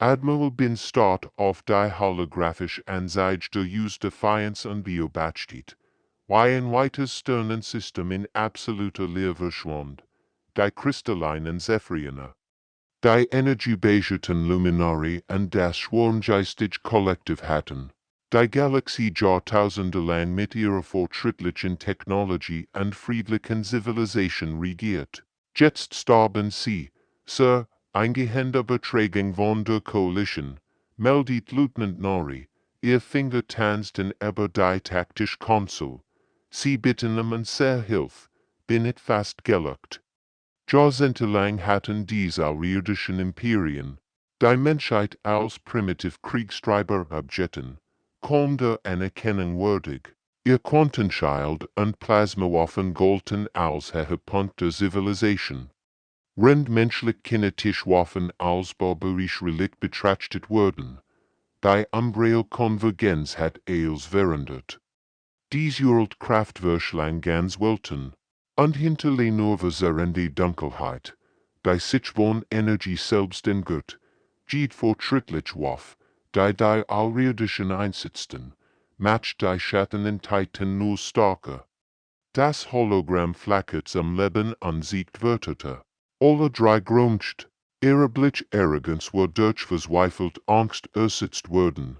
Admiral bin start auf die holographisch anzeigte use defiance unbeobachtet. Wie ein weites Sternensystem in absoluter Leer verschwand. Die kristallinen Zephyriene. Die energiebasierten Luminari und das schwarmgeistige Kollektiv hatten. Die Galaxie jahrtausendelang mit ihrer fortschrittlichen Technologie und friedlichen Zivilisation regiert. Jetzt starben sie, Sir, eingehender Betragung von der Koalition, meldet Lieutenant Nori, ihr Finger tanzten über die taktische Konsul. Sie bitten um sehr Hilfe, bin it fast geluckt. Jahrzehntelang hatten diese außerirdischen Imperien, die Menschheit als primitiv Kriegstreiber abjetten, kaum der Anerkennung würdig. Ihr Quantenschild und Plasmawaffen galten als Höhepunkt der Zivilisation. Während menschliche kinetische Waffen als barbarisch Relikt betrachtet wurden, die Umbriel-Konvergenz hat als verhindert. Dies World Kraftwerklang ganz welten, und hinterle nur verserrende Dunkelheit, die sich von Energie selbst entgirt, geht fortschrittlich waff, die außerirdischen einsetzten, macht die Schattenentitäten nur stärker. Das Hologramm flackert am Leben und siegt wörterte. Alle drei grunzt, ihre Arroganz war durch verzweifelt Angst ersetzt worden.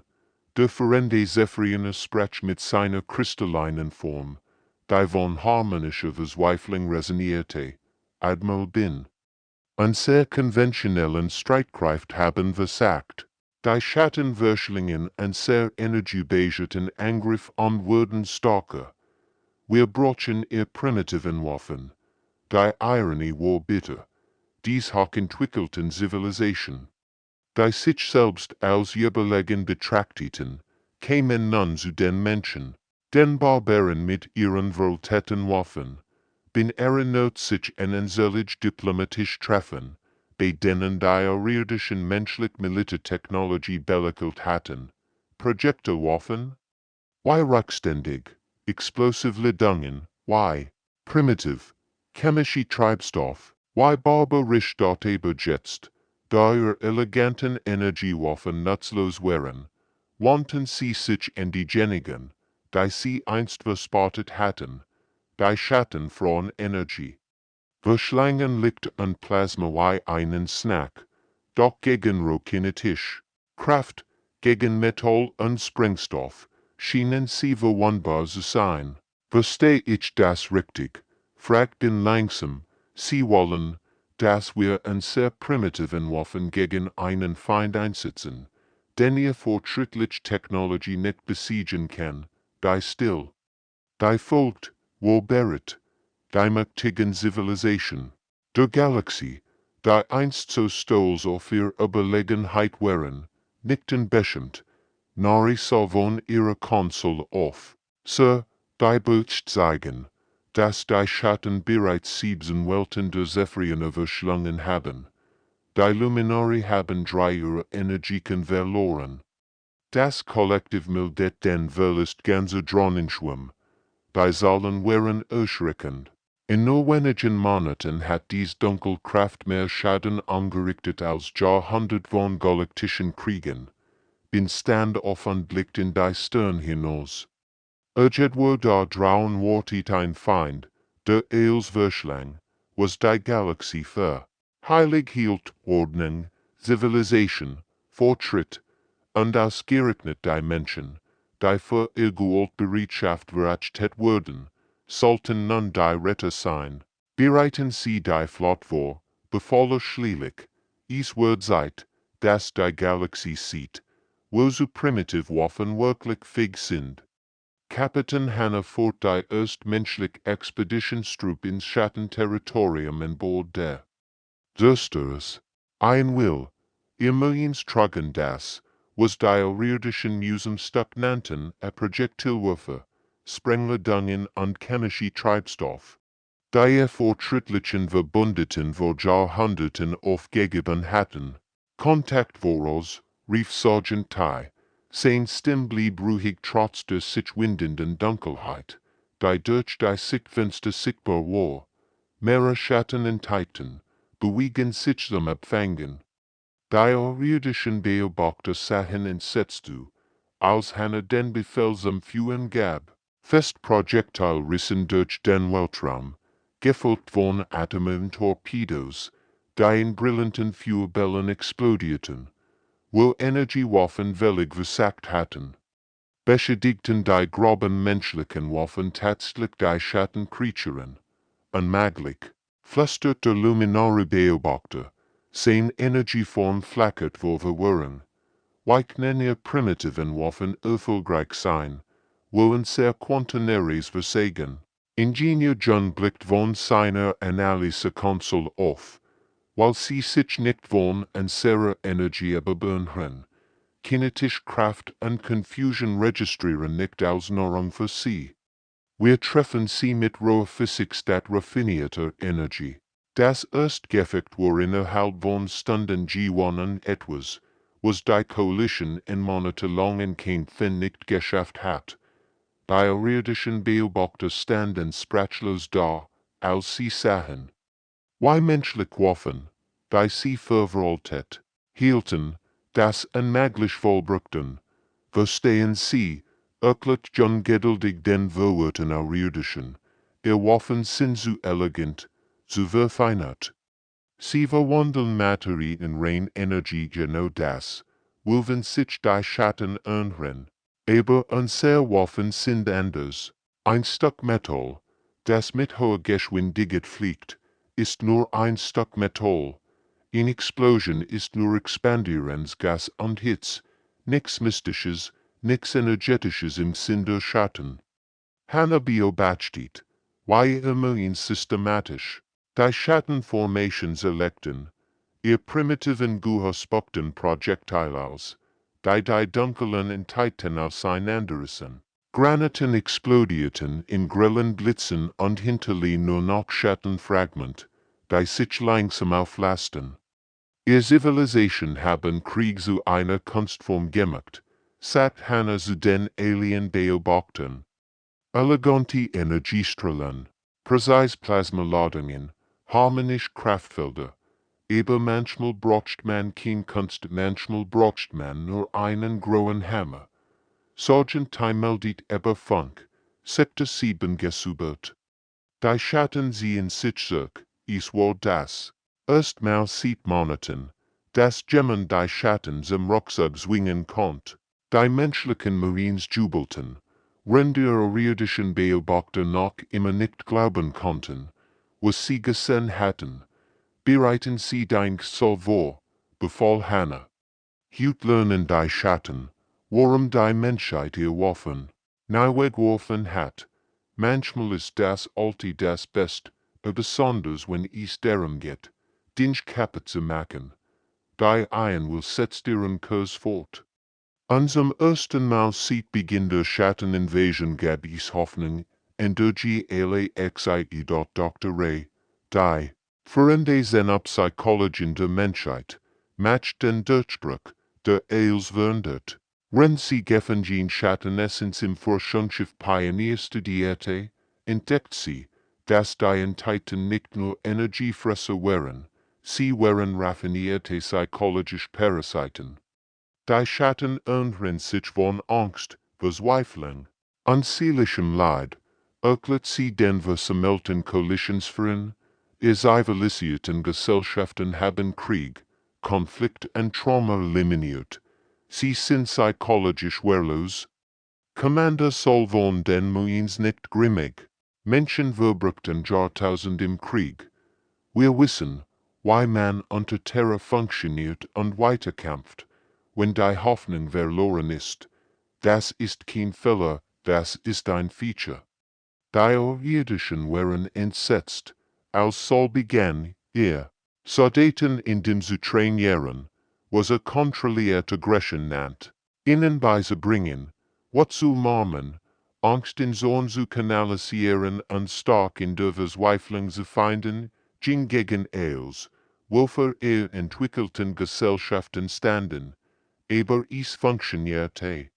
Der verrende Zephyriene sprach mit seiner kristallinen Form, die von harmonischer Verzweiflung resonierte, Admiral bin. Und sehr konventionellen Streitkraft haben versagt. Die Schattenwürschlingen und sehr energiebasierten Angriff an wurden stärker. Wir brauchen ihr primitiven Waffen. Die Ironie war bitter. Dies hochentwickelten Zivilisation. Die sich selbst als überlegen betrachteten, kämen nun zu den Menschen, den Barbaren mit ihren veralteten Waffen, bin not sich einen solch diplomatisch treffen, bei denen die außerirdischen menschliche Militärtechnologie belächelt hatten. Projektilwaffen? Why rückständig, explosive Ladungen, why primitiv, chemische Treibstoff, why barbarisch dort überjetzt, da ihre eleganten Energiewaffen nutzlos wären, wandten sie sich an diejenigen, die sie einst verspottet hatten, die Schatten von Energie. Verschlangen liegt ein Plasma wie einen Snack, doch gegen rohkinetisch, Kraft, gegen Metall und Sprengstoff, schienen sie verwundbar zu sein. Versteh ich das richtig? Fragt bin langsam, sie wollen, dass wir ein sehr primitiven Waffen gegen einen Feind einsetzen, den ihr fortschrittliche Technologie nicht besiegen kann, die still. Die folgt, wo beret, die mächtigen Zivilisation, der Galaxie, die einst so stolz auf ihr Überlegenheit waren, nickten beschämt, Nari sah von ihrer Konsul auf. Sir, die Bericht zeigen, dass die Schatten bereits 7 Welten der Zephyriene verschlungen haben. Die Luminari haben 3 ihrer Energien verloren. Das Kollektiv meldet den Verlust ganzer Drohnenschwärme. Die Zahlen waren erschreckend. In nur wenigen Monaten hat dies Dunkelkraft mehr Schaden angerichtet als Jahrhundert von galaktischen Kriegen. Bin standoffen blickt in die Stirn hinaus. War da draußen wartet ein Feind, der als verschlang, was die Galaxie für. Heilig hielt Ordnung, Zivilisation, Fortschritt, und ausgerechnet die Menschen, die für ihr Gold Bereitschaft verachtet wurden, sollten nun die Retter sein. Bereiten sie die Flott vor, befahl schließlich, es wird Zeit, dass die Galaxie sieht, wo so primitive Waffen wirklich fähig sind. Kapitän Hanna fort die erstmenschliche Expeditionstruppe ins Schattenterritorium an Bord der Zerstörers. Ein Will, ihr Millions trugen das, was die außerirdischen Museumstück nannten, a Projektilwürfe, Sprengladungen und chemische Treibstoff. Die fortschrittlichen Verbündeten vor Jahrhunderten aufgegeben hatten. Kontakt voraus, rief Sergeant Tai. Sein Stimm blieb ruhig trotz der sich windenden Dunkelheit, die durch die Sichtfenster sichtbar war. Mehrere Schattenentitäten bewegen sich zum Abfangen. Die irdischen Beobachter sahen entsetzt zu, als Hannah den Befehl zum Führen gab. Fest Projektilrissen durch den Weltraum, gefolgt von Atomen und Torpedos, die in brillanten Feuerbällen explodierten, wo Energiewaffen völlig versagt hatten. Beschädigten die groben menschlichen Waffen tatsächlich die Schattenkreaturen. Unmöglich, flüsterte luminare Beobachter, sein Energieform flackert wo wir waren. Weichen ihr primitiven Waffen erfolgreich sein, wollen sehr quantenaries versagen. Ingenieur John blickt von seiner Analyse Console auf, weil sie sich nicht von unserer Energie überbürden. Kinetische Kraft und Confusion registrieren nicht als Nahrung für sie. Wir treffen sie mit roher Physik statt raffinierter Energie. Das Erstgefecht war innerhalb von Stunden gewonnen etwas, was die Koalition in monatelangen Kämpfen nicht geschafft hat. Die irdischen Beobachter standen sprachlos da, als sie sahen. Wie menschliche Waffen, die sie verwaltet, hielten, das unmöglich vollbrachten. Verstehen Sie, erklärt John geduldig den verwirrten irdischen, ihr Waffen sind zu elegant, zu verfeinert. Sie verwandeln Materie in rein Energie genau das, wollen sich die Schatten ernhren. Aber unsere Waffen sind anders. Ein Stück Metall, das mit hoher Geschwindigkeit fliegt, ist nur ein Stück Metall. In Explosion ist nur Expandierungsgas und Hitze, nichts Mystisches, nichts Energetisches im Sinn der Schatten. Hannah beobachtet, wie immerhin systematisch, die Schattenformations electen, ihr primitiven gehospockten Projectiles, die dunklen Entiteiten auseinanderrissen. Graniten explodierten in grellen Blitzen und hinterließen nur noch Schattenfragment, die sich langsam auflasten. Ihr Zivilisation haben Krieg zu einer Kunstform gemacht, sagt Hannah zu den Alien Beobachtern. Elegante Energiestrahlen, präzise Plasmaladungen, harmonische Kraftfelder, aber manchmal braucht man kein Kunst, manchmal braucht man nur einen grauen Hammer. Sergeant meldet aber Funk, Sektor 7 gesubert. Die Schatten ziehen sich zurück, es war das. Erstmal sieht man, dass Gemmen die Schatten zum Rucksack zwingen konnt. Die menschlichen Marines jubelten, während die irdischen Beobachter noch immer nicht glauben konnten, was sie gesehen hatten. Bereiten Sie dein Salvo, befahl Hannah. Hut lernen die Schatten, warum die Menschheit ihr Waffen, weggeworfen hat. Manchmal ist das alte das Best, besonders wenn es darum geht, Dinge kaputt zu machen. Die ein will setzt ihren Kurs fort. An zum ersten Mal seit Beginn der Schatteninvasion gab es Hoffnung, in der Galaktische Dr. Ray, die Freunde seiner Psychologin der Menschheit, matcht den Durchbruch, der Eils verhindert. Wenn sie Gefangen Schattenessens im Forschungsschiff Pioneer studierte, entdeckt sie, dass die Entiteiten nicht nur Energiefresser waren, sie waren raffinierte psychologische Parasiten. Die Schatten ernhren sich von Angst, Verzweiflung, und seelischem Leid, erklärt sie den versammelten Koalitionsführern, ihr zivilisierten Gesellschaften haben Krieg, Konflikt und Trauma eliminiert. Sie sind psychologisch wehrlos. Commander soll von den Marines nicht grimmig. Menschen verbrachten Jahrtausend im Krieg. Wir wissen, wie man unter Terror funktioniert und weiterkämpft, wenn die Hoffnung verloren ist. Das ist kein Fehler, das ist ein Feature. Die irdischen waren entsetzt, als Saul begann, ihr Soldaten in dem zu trainieren, was kontrollierte Aggression nannt, ihnen beizubringen, was zu marmen, Angst in Zorn zu kanalisieren und stark in der Verzweiflung zu finden, ging gegen Els, wofür entwickelten Gesellschaften standen, aber es funktionierte.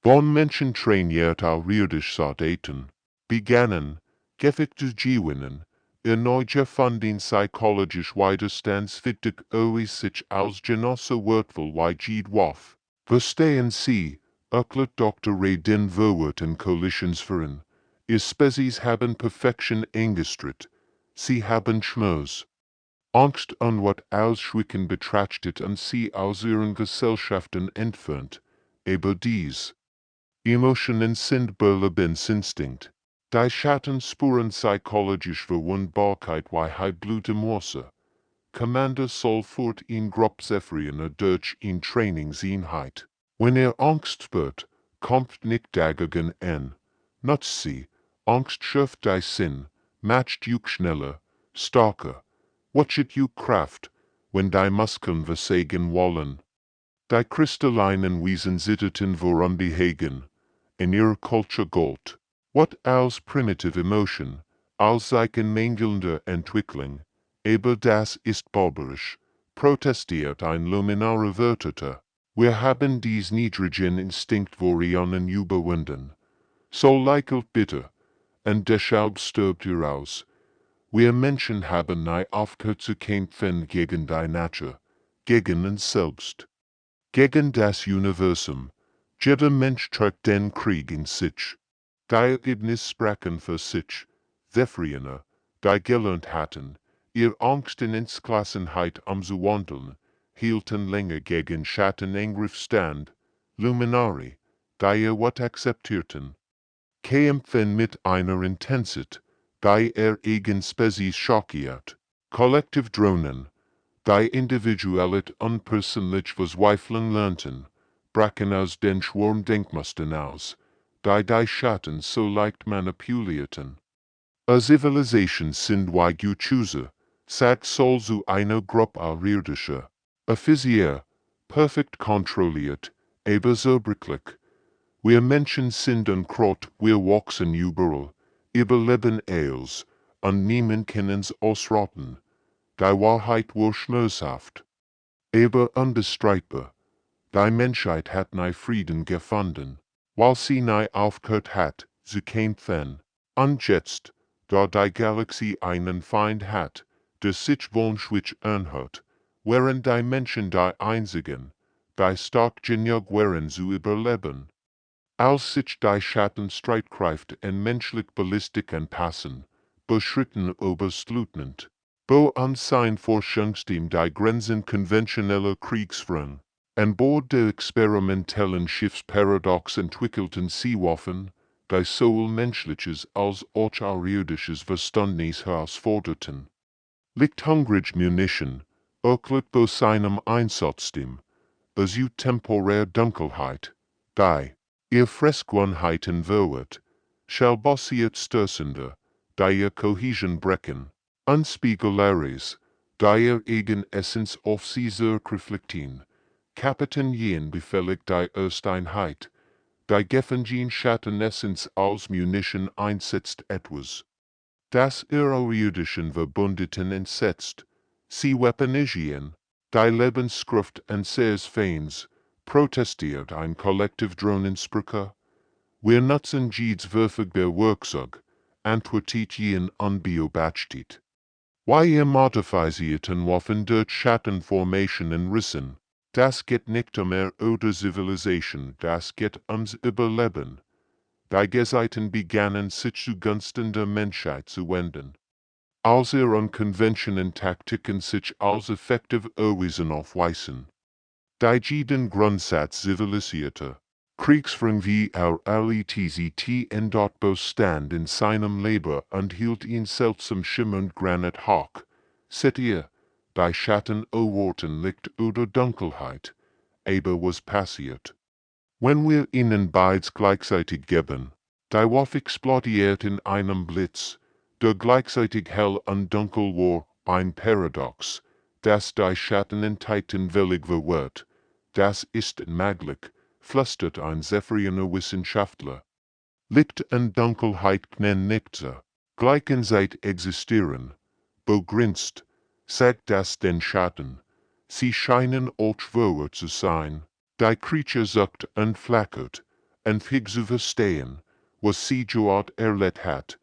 Von Menschen trainierte irdische Soldaten, begannen, Gefecht zu gewinnen, Neuer funding psychologisch widerstandsfähig sich aus Genosse Wörtvel wie Waff. Verstehen Sie, erklärt Dr. Ray den Verwerten Koalitionsverein. Ihr Spezies haben Perfection eingestritt. Sie haben Schmerz. Angst an wat Ausschwicken betrachtet und sie aus ihren Gesellschaften entfernt. Aber dies. Emotionen sind Berlebensinstinkt. Die Schattenspuren psychologisch Verwundbarkeit wie high Blutemorse. Commander soll fort in Grobzephrien durch in Trainingseinheit. Wenn Angst spürt, kommt nicht dagegen an. Nutzt sie, Angst schärft die Sinn, macht you schneller, starker. Watchet you Kraft, wenn die Muskeln versagen wollen. Die kristallinen Wesen zitterten woran behegen, in ihrer Kultur Gold. What als primitive Emotion, als zeichen mangelnder Entwicklung, aber das ist barbarisch, protestiert ein luminarer Wörter. Wir haben dies niedrigen Instinkt vorionen überwinden. So leichelt bitter, und deshalb stirbt ihr aus. Wir Menschen haben nie aufgehört zu kämpfen gegen die Natur, gegen uns selbst, gegen das Universum. Jeder Mensch trägt den Krieg in sich. Die Ergebnis sprachen für sich, Zephyriner, die gelernt hatten, ihr Angst in Entschlossenheit zu wandeln, hielten länger gegen Schattenangriff stand, Luminari, die ihr wat akzeptierten. Kämpfen mit einer Intensität, die eigen Spezies schockiert. Kollektiv Drohnen, die individuellit unpersönlich verzweifeln lernten, brachen aus den Schwarmdenkmustern aus, die Schatten so leicht manipulierten. A Zivilisation sind wie Guchuse, sagt soll zu einer Gruppe irdischer. A Physier, perfekt kontrolliert, aber zerbrechlich. Wir Menschen sind Unkraut, wir wachsen überall, überleben alles, und niemand kann uns ausrotten. Die Wahrheit war schmerzhaft, aber unbestreitbar. Die Menschheit hat nie Frieden gefunden, weil sie nie aufgehört hat, zu kämpfen. Und jetzt, da die Galaxie einen Feind hat, der sich wunschlich anhört, wären die Menschen die einzigen, die stark genug wären zu überleben. Als sich die Schattenstreitkräfte in menschlich Ballistik anpassen, beschritten Oberstleutnant Bo an sein Forschungsteam die Grenzen konventioneller Kriegsführung. An Bord der experimentellen Schiffsparadox entwickelten Seewaffen, die sowohl menschliches als auch irdisches Verständnis herausforderten. Lichthungrig Munition, erklärt bei seinem Einsatzdem, als temporär Dunkelheit, die ihr Fressgewohnheiten verwirrt, shall basiert stößender, die ihr Cohesion brechen, unspiegelaris, die ihr eigen Essenz auf sie reflektieren. Kapitän jen befehligt die Ersteinheit, die Gefangene Schattenessence als Munition einsetzt etwas. Das irdischen Verbündeten entsetzt, sie weaponisieren, die Lebenskraft unseres Feinds, protestiert ein Kollektiv Drohnensprecher. Wir nutzen jedes würfige Werkzeug, antwortet jen unbeobachtet. Ihr modifizierten Waffen durch Schattenformationen rissen. Das geht nicht mehr oder Zivilisation, das geht ums Überleben. Die Geseiten begannen sich zugunsten der Menschheit zu wenden. Als unkonventionen Taktiken sich als effektiv erwiesen aufweisen. Die jeden Grundsatz zivilisierter Kriegsführung wie RLETZT in dort bestand in seinem Leben und hielt ihn seltsam schimmernd granit hoch. Seht ihr, die Schatten erwarten Licht oder Dunkelheit, aber was passiert? Wenn wir ihnen beides gleichzeitig geben, die Waffe explodiert in einem Blitz, der gleichzeitig hell und dunkel war, ein Paradox, das die Schattenentheiten willig verwirrt. Das ist möglich, flüstert ein Zephyriner Wissenschaftler. Licht und Dunkelheit können nicht gleichzeitig existieren. Begrenzt, sagt das den Schatten. Sie scheinen schwerer zu sein. Die Creature sucht und flackert, und fig zu verstehen, was sie dort erlebt hat.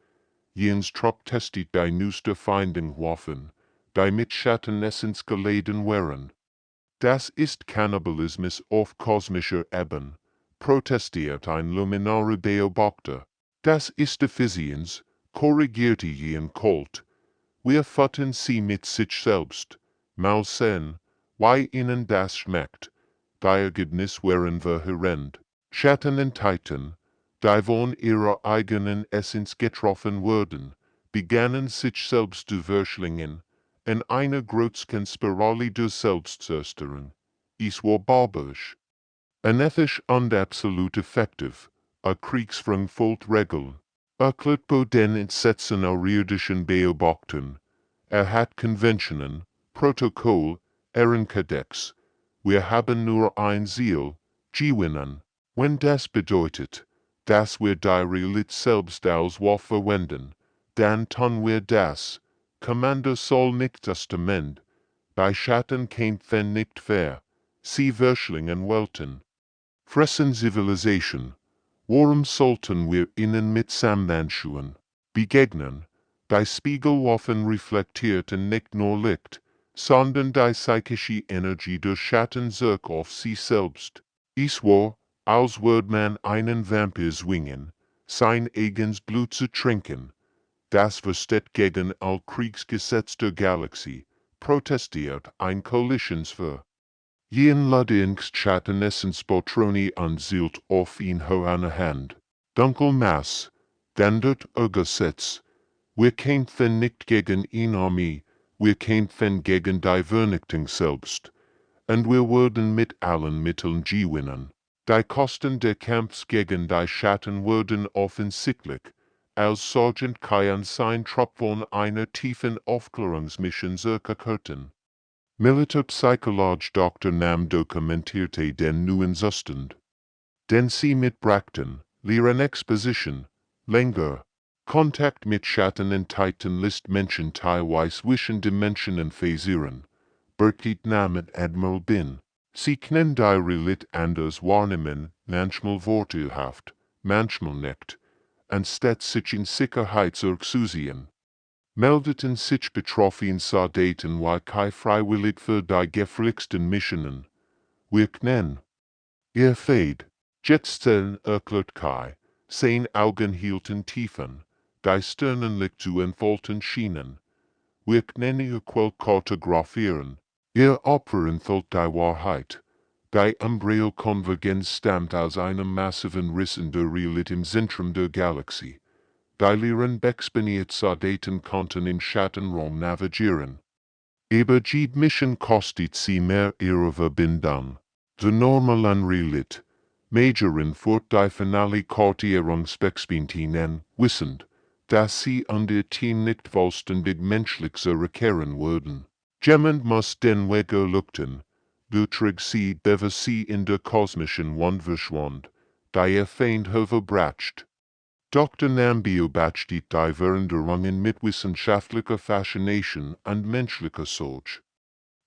jens trop testet die neueste Finding Waffen, die mit Schattenessens geladen wären. Das ist Kannibalismus auf kosmischer Ebene, protestiert ein luminare Beobachter. Das ist Effizienz, korrigierte jen Colt. Wir füttern sie mit sich selbst. Mal sehen, wie ihnen das schmeckt. Die Ergebnis wären verheerend. Schattenentitäten, die von ihrer eigenen Essenz getroffen wurden, begannen sich selbst zu verschlingen, in einer Großkonspirale der Selbstzerstörung. Es war barbarisch. Unethisch und absolut effektiv, a Kriegsführung folgt Regeln. Erklärt den Entsetzen der irdischen Beobachtern. Hat Konventionen, Protokoll, Ehrenkodex. Wir haben nur ein Ziel, gewinnen. Wenn das bedeutet, dass wir die Realität selbst als Waffe verwenden, dann tun wir das. Commander soll nicht Testament. Bei Schatten kämpfen nicht fair. Sie verschlingen Welten. Fressen Zivilisation. Warum sollten wir ihnen mit Sammanschuhen begegnen? Die Spiegelwaffen reflektierten nicht nur Licht, sondern die psychische Energie der Schatten zog auf sich selbst. Es war, als würde man einen Vampir zwingen, sein eigenes Blut zu trinken. Das versteht gegen all Kriegsgesetz der Galaxie, protestiert ein Koalitionsführer. Jen Ladings Schattenessens Botroni anzielt auf ihn eine Hand. Dunkelmaß, dandert Gesetz. Wir kämpfen nicht gegen ihn Armee, wir kämpfen gegen die Vernichtung selbst. Und wir werden mit allen Mitteln gewinnen. Die Kosten des Kampfs gegen die Schatten wurden offensichtlich, als Sergeant Kayan sein Trupp von einer tiefen Aufklärungsmission zurückkehrten. Militärpsychologe Dr. Nam dokumentierte den neuen Zustand. Den sie mitbrachten, leeren Exposition, länger. Kontakt mit Schattenentitäten lässt Menschen teilweise zwischen Dimensionen phasieren. Berkeit Namen Admiral bin. Sie können die Realität anders wahrnehmen, manchmal vorteilhaft, manchmal nicht, anstatt sich in Sicherheit zurückzuziehen. Meldeten sich betroffen Soldaten wie Kai freiwillig für die gefährlichsten Missionen. Wir können. Ihr Fade, Jetztzellen erklärt Kai, sein Augen hielten tiefen, die Stirnenlicht zu entfalten schienen. Wir können ihr Quell kartografieren. Ihr Opfer enthält die Wahrheit. Die Umbriel-Konvergenz stammt aus einem massiven Riss in der Realität im Zentrum der Galaxie. Die leeren beexponiert Soldaten konnten im Schattenraum navigieren. Aber die Mission kostet sie mehr ihre Verbindung. Der normalen Realität, Majorin fort die finale Kartierungsbexpintinen, wissend, dass sie an der Team nicht vollständig menschlich zurückkehren würden. Jemand muss den Weg erleuchten, Betrug sie, bevor sie in der kosmischen Wand verschwand, die Feind verbracht. Dr. Nam beobachtet die Veränderungen mit wissenschaftlicher Faszination und menschlicher Sorge.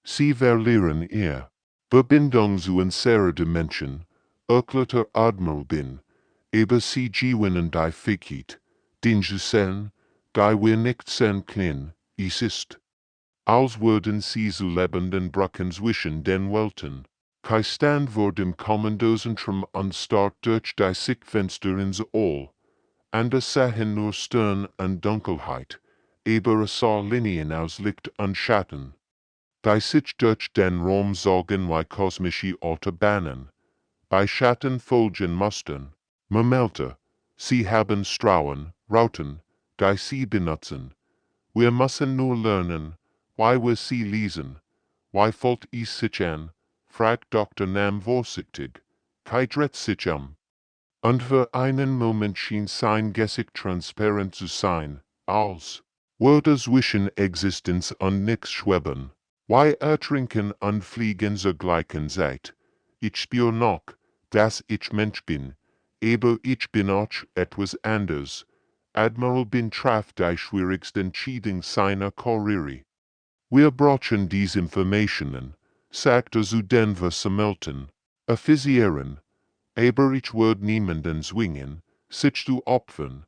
Sie verlieren ihr Verbindung zu unserer Dimension, erklärte Admiral bin, aber sie gewinnen die Fähigkeit, den zu sehen, die wir nicht sehen können, es ist, als würden sie zu lebenden Brücken zwischen den Welten. Kai stand vor dem Kommandozentrum und starrt durch die Sichtfenster ins All. Anders sahen nur Stirn und Dunkelheit, aber es sah Linien aus Licht und Schatten. Die sich durch den Raum zogen wie kosmische Autobahnen. Bei Schatten folgen mussten. Momente, sie haben Strahlen, Routen, die sie benutzen. Wir müssen nur lernen, wie wir sie lesen. Wie fällt es sich an? Fragt Dr. Nam vorsichtig. Kai dreht sich Und für einen Moment schien sein Gesicht transparent zu sein, als würde zwischen Existenz und nichts schweben. Wie ertrinken und fliegen zur gleichen Zeit. Ich spür noch, dass ich Mensch bin, aber ich bin auch etwas anders. Admiral bin traf die schwierigsten Entscheidung seiner Karriere. Wir brauchen diese Informationen, sagte zu den Versammelten, offizieren. Aber ich würde niemanden zwingen, sich zu opfern.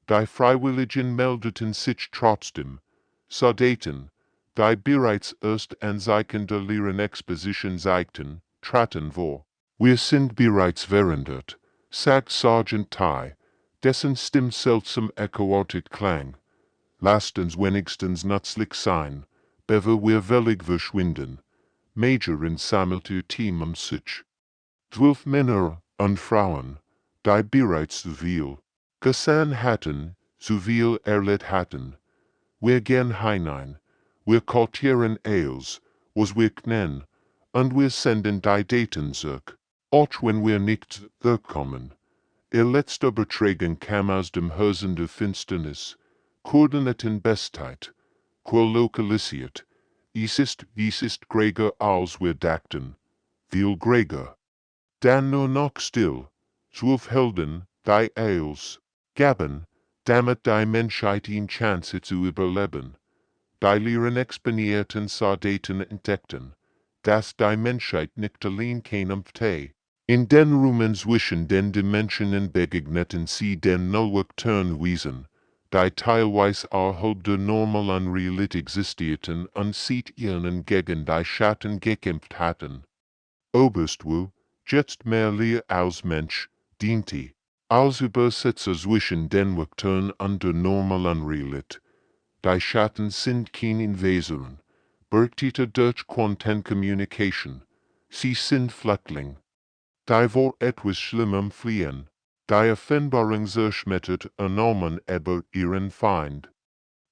die Freiwilligen meldeten sich trotzdem. Soldaten, die bereits erst Anzeichen der leeren Exposition zeigten, traten vor. Wir sind bereits verwundert, sagt Sergeant Ty, dessen Stimme seltsam echoartig klang. Lasst uns wenigstens nützlich sein, bevor wir völlig verschwinden. Major in sammelte Team sich. 12 Männer und Frauen, die bereits so viel gesehen hatten, so viel erlebt hatten. Wir gehen hinein, wir quartieren alles, was wir können, und wir senden die Daten zurück, auch wenn wir nicht zurückkommen. Ihr letzter Betragen kam aus dem Hausen der Finsternis, Koordinaten Bestheit, quo lokalisiert. Dies ist Gregor als wir dachten, viel Gregor. Dann nur noch still, 12 Helden, die als gaben, damit die Menschheit in Chance zu überleben. Die leeren exponierten Soldaten entdeckten, dass die Menschheit nicht allein kämpfte. In den Räumen zwischen den Dimensionen begegneten sie den Nullvektoren Wesen, die teilweise außerhalb der normalen Realität existierten und sich ihnen gegen die Schatten gekämpft hatten. Oberstwo, jetzt mehr Lehr als Mensch, diente als Übersetzer zwischen den Vektoren und der normalen Realität. Die Schatten sind keine Invasoren, bergtite durch Quantencommunication. Sie sind Flüchtling. Die vor etwas Schlimmem fliehen. Die Offenbarung zerschmettert enormen aber ihren Feind.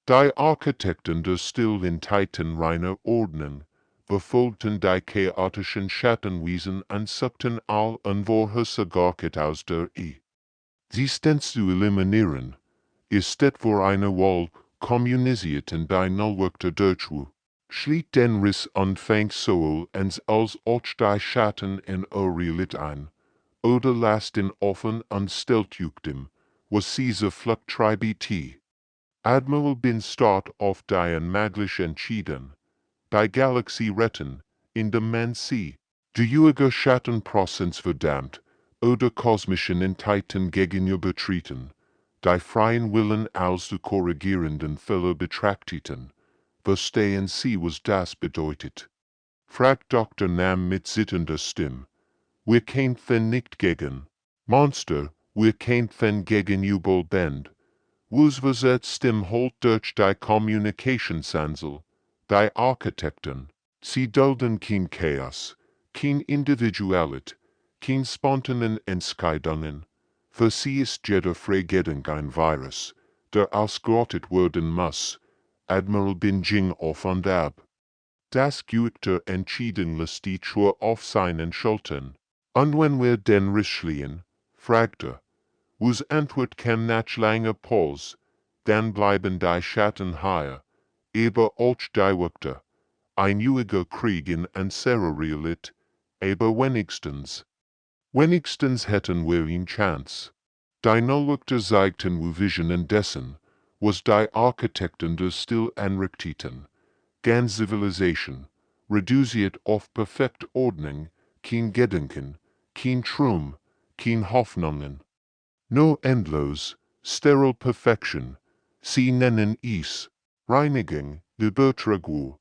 Die Architekten der still in Titan reiner Ordnung befolgten die chaotischen Schattenwesen und suchten all Unvorherse Garket aus der Existenz zu eliminieren. Ist vor eine Wahl kommunisierten die Nullvektor dazu. Schließt den Riss anfängt sowohl als auch die Schatten in Realität ein, oder lasst ihn offen und stellt dem, was diese Flucht treibt. Admiral bin start auf die unmöglich entschieden, die Galaxie retten, indem man sie, die Schattenprozents verdammt, oder kosmischen Entitäten gegenüber treten, die freien Willen als die korrigierenden Fälle betrachteten. Verstehen Sie, was das bedeutet? Fragt Dr. Nam mit zitternder Stimme. Wir kämpfen nicht gegen Monster, wir kämpfen gegen Übelband. Was versetzt Stimme holt durch die Kommunikationsansel, die Architekten. Sie dulden kein Chaos, kein Individualität, kein spontanen Entscheidungen. Für sie ist jeder Freigedanke ein Virus, der ausgerottet werden muss. Admiral bin Jing auf und ab. Das Güter entschieden lässt die Schuhe auf seinen Schultern. Und wenn wir den Riss schließen, fragt was Antwort kann nach langer Pause, dann bleiben die Schatten hier, aber auch die Vektor. Ein ewiger Krieg in unserer Realität, aber wenigstens hätten wir eine Chance. Die Nullvektor zeigten wir Visionen dessen, was die Architekten der Stil anrichteten. Ganz Zivilisation, reduziert auf perfekte Ordnung, kein Gedanken, kein Traum, kein Hoffnungen. No endlos, steril Perfektion, sie nennen es, Reinigung, Übertragung,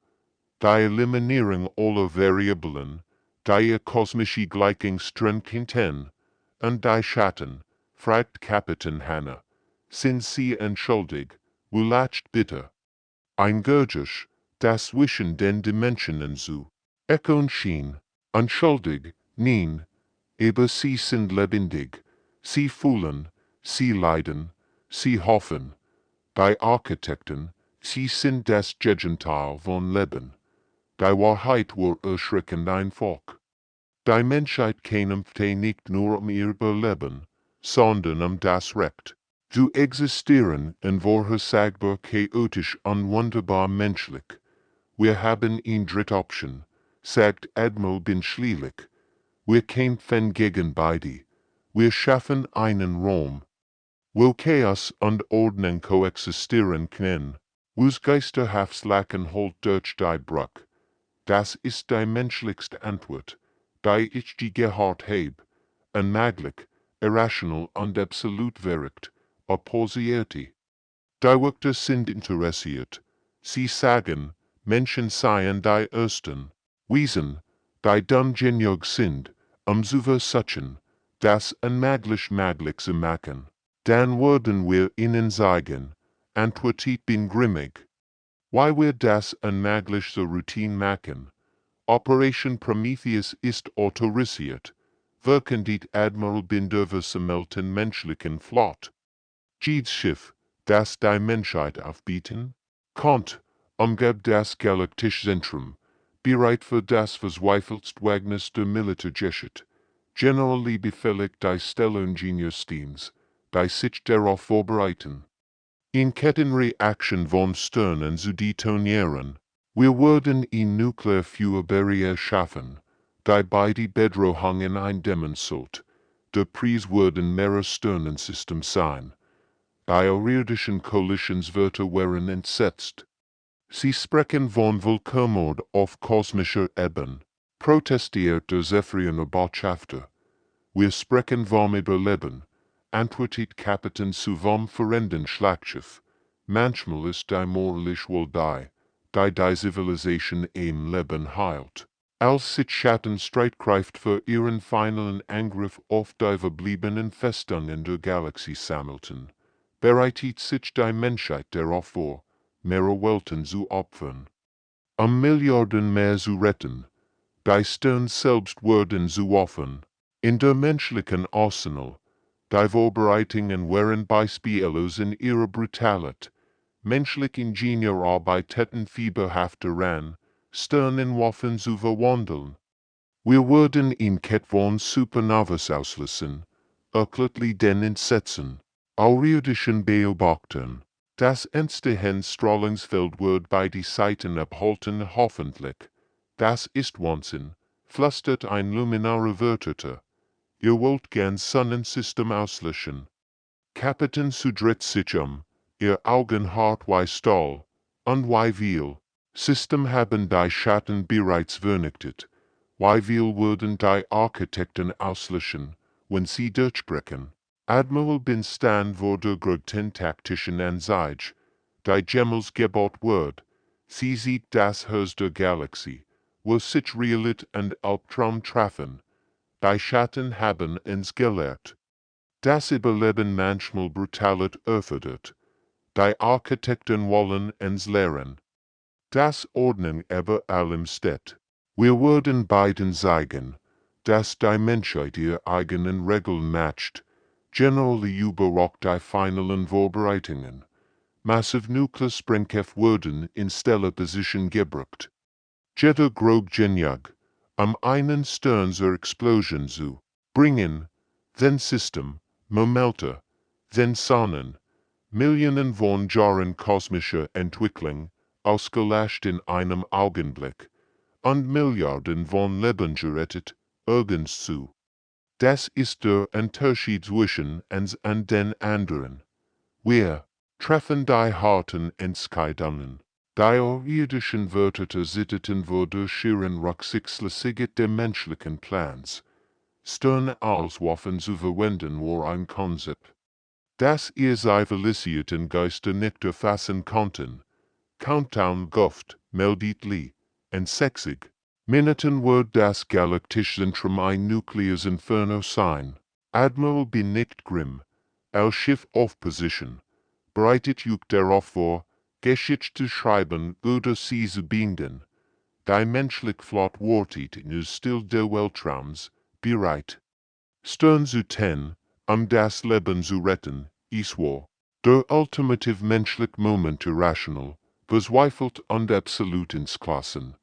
die Eliminierung aller Variablen, die ihr kosmische Gleichungsstrengtheiten, und die Schatten, fragt Kapitän Hanna, sind sie entschuldigt, wo lacht bitte? Ein Gergisch, das zwischen den Dimensionen zu echoen schien, entschuldigt, nein, aber sie sind lebendig, sie fühlen, sie leiden, sie hoffen. Die Architekten, sie sind das Gegenteil von Leben. Die Wahrheit war erschreckend einfach. Die Menschheit kämpfte nicht nur ihr Überleben, sondern das Recht, zu existieren in vorhersagbar chaotisch und wunderbar menschlich. Wir haben eine Drittoption, sagt Admiral bin schließlich. Wir kämpfen gegen beide. Wir schaffen einen Raum, wo Chaos und Ordnung koexistieren können, wo's geisterhafts Lachen holt durch die Brücke. Das ist die menschlichste Antwort, die ich je gehört habe, unmöglich, irrational und absolut verrückt, pausierte. Die Worte sind interessiert. Sie sagen, Menschen seien die Ersten. Wesen, die dann genug sind, zu versuchen, das unmöglich zu machen. Dann würden wir ihnen sagen, antwortet bin grimmig. Why wir das unmöglich so Routine machen? Operation Prometheus ist autorisiert. Wirken die Admiral bin der versammelten menschlichen Flot. Jedes Schiff, das die Menschheit aufbieten, kommt, umgab das Galaktische Zentrum, bereit für das verzweifelste Wagnis der Militärgeschichte, generally befehligt die Stellar-Ingenieursteams, die sich darauf vorbereiten. In Kettenreaktion von Sternen zu detonieren, wir würden in Nuklearfeuerbarriere schaffen, die beide Bedrohungen eindämmen sollte. Der Preis würden mehrere Sternensystem sein. Die außerirdischen Kollisionswörter wären entsetzt. Sie sprechen von Völkermord auf kosmischer Ebene, protestiert der Zephyriner Botschafter. Wir sprechen vom Überleben, antwortet Kapitän zu vom verenden Schlachtschiff. Manchmal ist die moralisch wohl die Zivilisation im Leben heilt. Als sich Schattenstreit greift für ihren finalen Angriff auf die verbliebenen Festungen der Galaxie sammelten, bereitet sich die Menschheit darauf vor, mehrere Welten zu opfern. Milliarden mehr zu retten. Die Stern selbst würden zu opfern. In der menschlichen Arsenal, die Vorbereitungen wären beispiellos in ihrer Brutalität. Menschliche Ingenieurarbeit hätten fieberhaft daran, Stern in Waffen zu verwandeln. Wir würden in Kette von Supernovas auslösen, erklärt den Entsetzen. Außerirdischen Beobachtern. Das Strahlungsfeld wird bei die Seiten abhalten hoffentlich. Das ist Wahnsinn, flüstert ein luminarer Wörter. Ihr wollt gern Sonnensystem auslöschen. Kapitän dreht sich ihr Augen hart wie Stahl, und wie viel System haben die Schatten bereits vernichtet. Wie viel würden die Architekten auslöschen, wenn sie durchbrechen? Admiral bin Stan vor der größten taktischen Ansicht, die Gemmels Gebot wird. Sie sieht das Haus der Galaxie, wo sich Realität und Albtraum treffen. Die Schatten haben uns gelehrt. Das Überleben manchmal Brutalität erfordert. Die Architekten wollen uns lehren. Das Ordnung über allem steht. Wir würden beiden zeigen, dass die Menschheit ihre eigenen Regeln matcht, generally überrockt die finalen Vorbereitungen. Massive Nuclear Sprengkraft würden in Stellar-Position gebracht. Jeder grob genug, einen Stern zur Explosion zu bringen, den System, Momente, den Sonnen, Millionen von Jahren kosmischer Entwicklung, ausgelöscht in einem Augenblick, und Milliarden von Leben gerettet, eigens zu. Das ist der Unterschied zwischen uns und den anderen. Wir treffen die harten Entscheidungen. Die außerirdischen Wörter sitteten vor der schieren Rücksichtslosigkeit der menschlichen Plans. Stern als Waffen zu verwenden war ein Konzept, das ihr zivilisierten Geister nicht erfassen konnten. Countdown Guft, meldet Lee, und 60 Minuten wird das Galaktische Zentrum ein nukleares Inferno sein. Admiral bin nicht grimm, als Schiff auf Position, bereitet euch darauf vor, Geschichte zu schreiben oder sie zu binden. Die menschliche Flot wartet in der Still der Weltraums, bereit. Stern zu das Leben zu retten, ist war. Der ultimative menschliche Moment irrational, verzweifelt und absolut ins Klassen.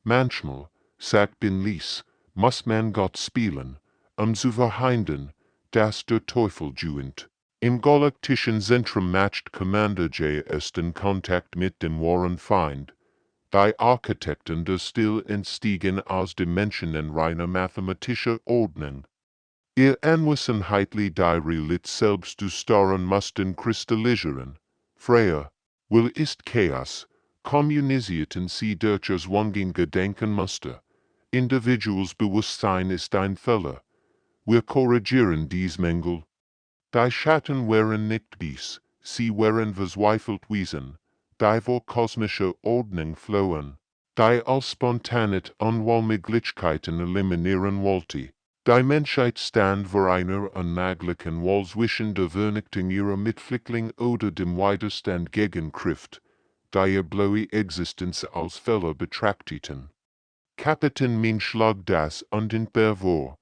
Manchmal, sagt bin Lies, muss man Gott spielen, zu verhindern, dass der Teufel juint. Im Galaktischen Zentrum matcht Commander J ersten Kontakt mit dem wahren Feind. Die Architekten der Still entstiegen aus dem Menschen in reiner mathematischer Ordnung. Ihr Anwesenheitli die Realität selbst zu starren mussten kristallisieren. Freier, will ist Chaos, kommunisierten sie durch das Wanging Gedankenmuster. Individuals Bewusstsein ist ein Fehler. Wir korrigieren dies Mängel. Die Schatten wären nicht dies, sie wären verzweifelt wiesen, die vor kosmische Ordnung flohen, die als spontanet Unwallmöglichkeiten eliminieren wollte. Die Menschheit stand vor einer unmöglichen Wahl zwischen der Vernichtung ihrer Mitentwicklung oder dem Widerstand gegen Kraft, die ihr blaue Existenz als Fehler betrachteten. Kapitän mein Schlag das undenkbar vor.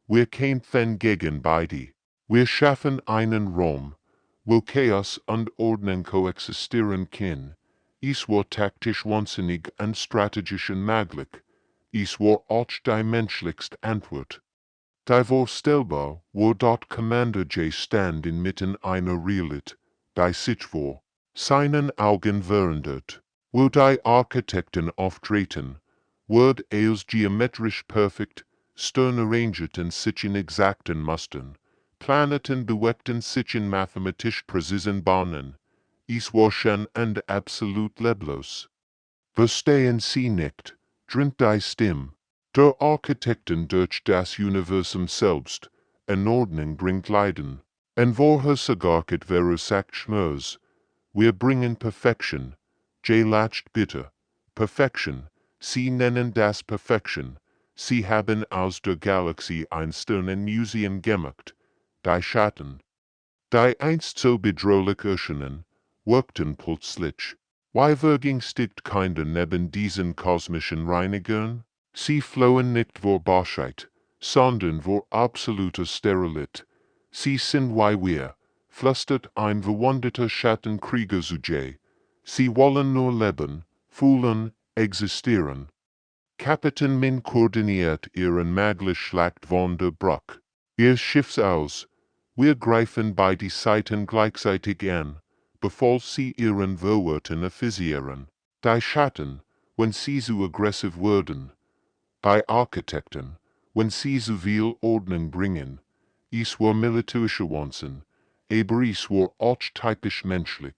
Wir kämpfen gegen beide. Wir schaffen einen Raum, wo Chaos und Ordnung koexistieren können. Es war taktisch wahnsinnig und strategisch unmöglich. Es war auch die menschlichste Antwort. Die Vorstellbar war dort Commander J. stand inmitten einer Realität, die sich vor seinen Augen verandert, wo die Architekten auftreten, wird als geometrisch perfekt, stern arrangierten sich in exakten Mustern, Planeten bewegten sich in mathematisch präzisen Bahnen, es war schön und absolut leblos. Verstehen Sie nicht, dringt die Stimme. Der Architekten durch das Universum selbst, in Ordnung bringt Leiden. En vorher sogar wäre sagt Schmerz. Wir bringen Perfektion. J. lacht bitte. Perfektion. Sie nennen das Perfektion. Sie haben aus der Galaxie ein Sternenmuseum gemacht. Die Schatten, die einst so bedrohlich erschienen, wirkten plötzlich. Wieso stiegt keiner neben diesen kosmischen Reinigern? Sie flohen nicht vor Bosheit, sondern vor absoluter Sterilität. Sie sind wie wir, flüstert ein verwundeter Schattenkrieger zu Jay. Sie wollen nur leben, fühlen, existieren. Kapitän Min koordiniert ihren maglich Schlacht von der Brücke. Ihr Schiff aus. Wir greifen beide Seiten gleichzeitig an, bevor sie ihren Vorwärten effizient. Die Schatten, wenn sie so aggressiv werden. Die Architekten, wenn sie so viel Ordnung bringen. Es war militärischer Wahnsinn, aber es war auch typisch menschlich.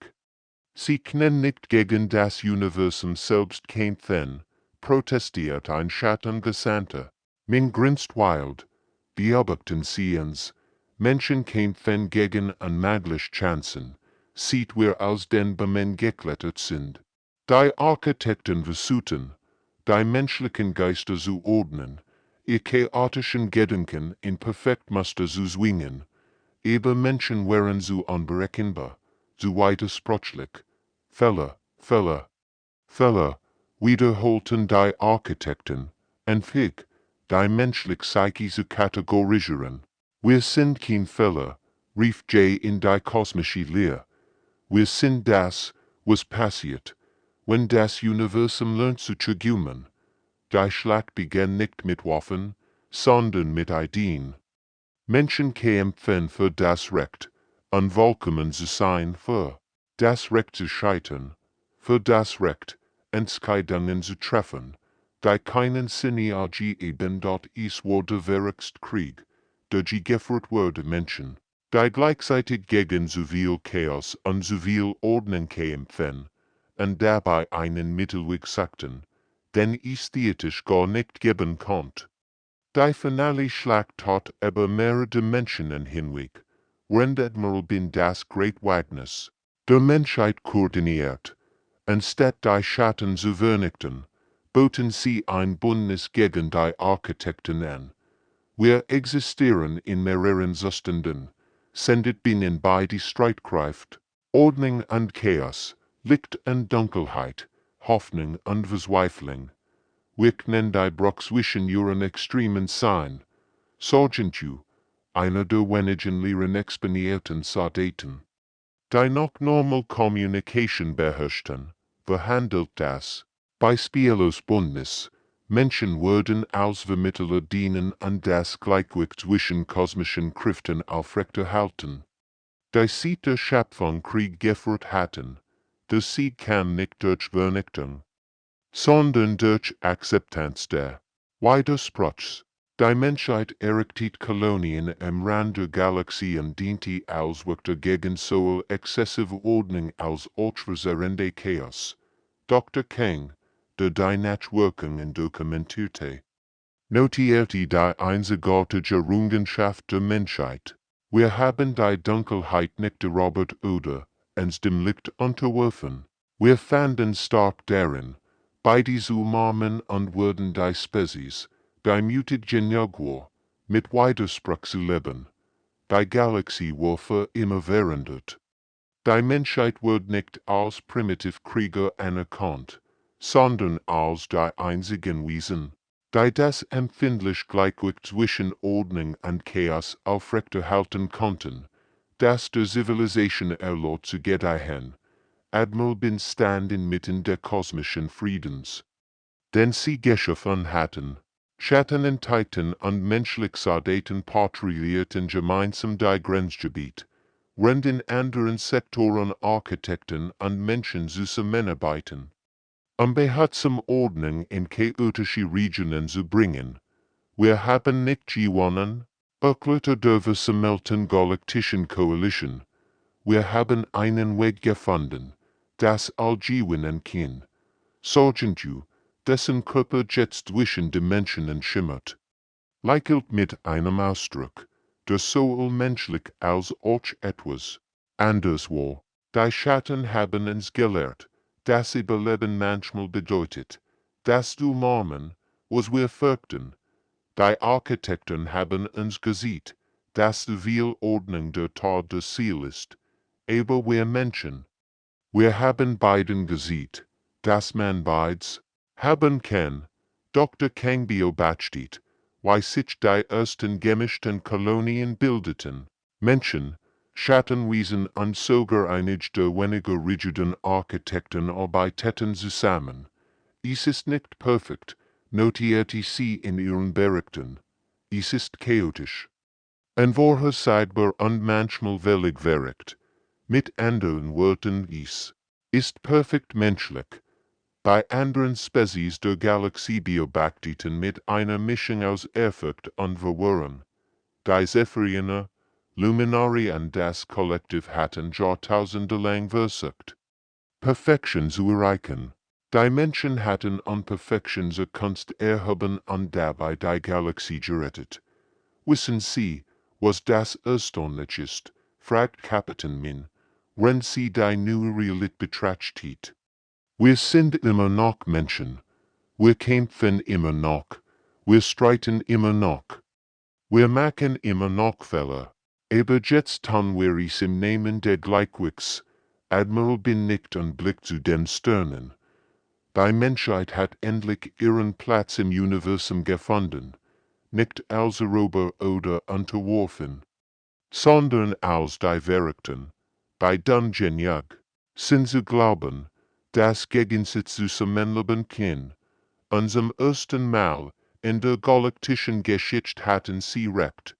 Sie können nicht gegen das Universum selbst kämpfen, protestiert ein Schattengesandter. Min grinst wild, beobachten Sie uns. Menschen kämpfen gegen unmögliche Chancen, sieht wir aus den Bemen geklettert sind. Die Architekten versuchen, die menschlichen Geister zu ordnen, ihr chaotischen Gedanken in Perfektmuster zu zwingen, aber Menschen wären so unberechenbar, so widersprüchlich. Fehler, wiederholten die Architekten, entweg, die menschliche Psyche zu kategorisieren. Wir sind kein Fehler, rief J. in die kosmische Leer. Wir sind das, was passiert, wenn das Universum lernt zu zergummen. Die Schlacht begann nicht mit Waffen, sondern mit Ideen. Menschen kämpfen für das Recht, unvollkommen zu sein, für das Recht zu scheitern, für das Recht, Entscheidungen zu treffen, die keinen Sinn ergeben dort es war der währigste Krieg, der geführt wurde Menschen, die gleichzeitig gegen so viel Chaos und so viel Ordnung kämpfen, und dabei einen Mittelweg sagten, den es theoretisch gar nicht geben konnte. Die finale Schlacht hat aber mehrere Menschen hinweg, während Admiral bin das Great Wagnis, der Menschheit koordiniert, anstatt die Schatten zu vernichten, boten sie ein Bündnis gegen die Architekten an. Wir existieren in mehreren Zuständen, sendet binnen beide Streitkraft, Ordnung und Chaos, Licht und Dunkelheit, Hoffnung und Verzweiflung. Wir können die Brücke zwischen ihren Extremen sein. Sergeant you, einer der wenigen leeren exponierten Soldaten, die noch normal Communication beherrschten, verhandelt das, beispiellos Bündnis. Menschen würden als Vermittler dienen und das Gleichgewicht zwischen kosmischen Kräften aufrechterhalten. Die sie der Schöpfung Krieg geführt hatten, der Sieg kam nicht durch Vernichtung, sondern durch Akzeptanz der Widerspruchs. Die Menschheit errichtet Kolonien am Rand der Galaxie und diente als Wächter gegen sowohl exzessive Ordnung als ultraserende Chaos. Dr. King, der die Nachwirkungen dokumentierte, notierte die einzigartige Errungenschaft der Menschheit. Wir haben die Dunkelheit nicht erobert oder ens dem Licht unterworfen. Wir fanden stark darin, bei dies umarmen und wurden die Spezies, die mutigen Jaguar, mit Widerspruch zu leben. Die Galaxie war für immer verändert. Die Menschheit wird nicht als Primitivkrieger anerkannt, sondern als die einzigen Wesen, die das empfindlich Gleichgewicht zwischen Ordnung und Chaos aufrechterhalten konnten, das der Zivilisation erlaubt zu gedeihen. Admiral bin stand inmitten der kosmischen Friedens. Denn sie geschaffen hatten, Schattenentiteiten und menschlich Soldaten patrouillierten gemeinsam die Grenzgebiet, während in anderen Sektoren Architekten und Menschen zusammenarbeiten, um behutsam Ordnung in chaotische Regionen zu bringen. Wir haben nicht gewonnen, erklärte der versammelten Galaktischen Koalition. Wir haben einen Weg gefunden, das all gewinnen kann. Sergeant Yu, dessen Körper jetzt zwischen Dimensionen schimmert, lächelt mit einem Ausdruck, der sowohl menschlich als auch etwas anders war. Die Schatten haben uns gelehrt, dass Überleben manchmal bedeutet, dass du umarmen, was wir fürchten. Die Architekten haben uns gesagt, dass die Willordnung der Tat das Ziel ist, aber wir Menschen, wir haben beiden gesagt, dass man beides haben kann. Dr. Kang beobachtet, wie sich die ersten gemischten Kolonien bildeten. Menschen, Schattenwesen und sogar einige der weniger rigiden Architekten arbeiteten zusammen. Es ist nicht perfekt, notierte sie in ihren Berichten. Es ist chaotisch. Unvorhersehbar und manchmal völlig verrückt. Mit anderen Worten, es ist perfekt menschlich. Bei anderen Spezies der Galaxie beobachteten mit einer Mischung aus Ehrfurcht und Verwirrung. Die Zephyriner, Luminari und das Kollektiv hatten jahrtausendelang versucht, Perfektion zu erreichen. Die Menschen hatten Unperfektion zur Kunst erhoben und dabei die Galaxie gerettet. Wissen Sie, was das erstaunlich ist, fragt Kapitän Min, wenn sie die neue Realität betrachtet. Wir sind immer noch Menschen. Wir kämpfen immer noch. Wir streiten immer noch. Wir machen immer noch Fehler. Aber jetzt tun wir es im Namen der Gleichgewichts. Admiral bin nickt und blickt zu den Sternen. Die Menschheit hat endlich ihren Platz im Universum gefunden. Nicht als Erober oder unterworfen, sondern als die Verrückten. Bei Dungeon Jug sind sie glauben, das Gegensatz zusammenleben kann. Und zum ersten Mal in der galaktischen Geschichte hatten sie recht.